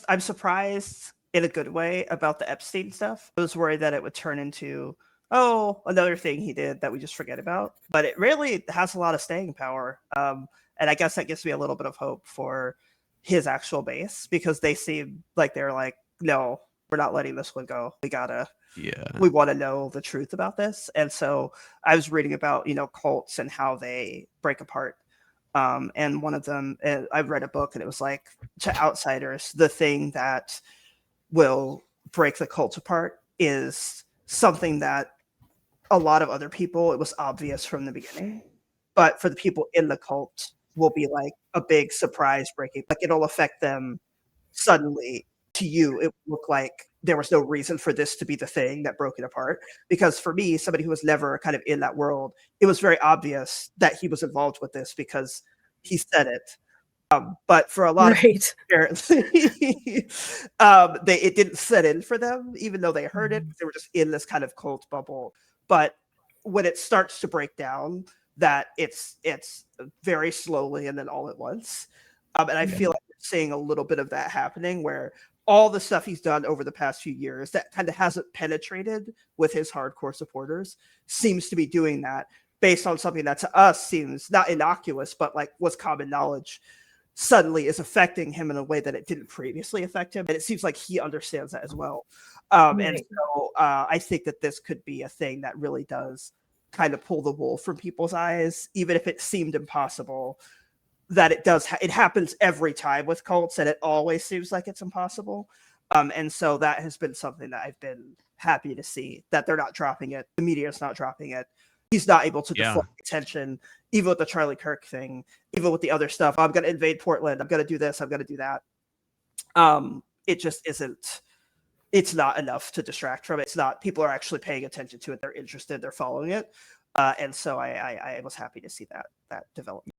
I'm surprised in a good way about the Epstein stuff. I was worried that it would turn into, oh, another thing he did that we just forget about. But it really has a lot of staying power. And I guess that gives me a little bit of hope for his actual base because they seem like they're like, no, we're not letting this one go. Yeah. We want to know the truth about this. And so I was reading about, cults and how they break apart. And one of them, I read a book and it was like, to outsiders, the thing that will break the cult apart is something that a lot of other people, it was obvious from the beginning. But for the people in the cult, will be like a big surprise breaking. Like it'll affect them suddenly. To you, it would look like there was no reason for this to be the thing that broke it apart. Because for me, somebody who was never kind of in that world, it was very obvious that he was involved with this because he said it. But for a lot of people, Right. apparently, it didn't set in for them, even though they heard it. Mhm. They were just in this kind of cult bubble. But when it starts to break down, that it's very slowly and then all at once. And I Yeah. feel like we're seeing a little bit of that happening where all the stuff he's done over the past few years that kind of hasn't penetrated with his hardcore supporters seems to be doing that based on something that to us seems not innocuous, but like was common knowledge suddenly is affecting him in a way that it didn't previously affect him. And it seems like he understands that as well. And Right. so I think that this could be a thing that really does kind of pull the wool from people's eyes, even if it seemed impossible. That it does, it happens every time with cults, and it always seems like it's impossible. And so that has been something that I've been happy to see that they're not dropping it. The media is not dropping it. He's not able to Yeah. deflect attention, even with the Charlie Kirk thing, even with the other stuff. I'm going to invade Portland. I'm going to do this. I'm going to do that. It just isn't. It's not enough to distract from it. It's not. People are actually paying attention to it. They're interested. They're following it. And so I was happy to see that development.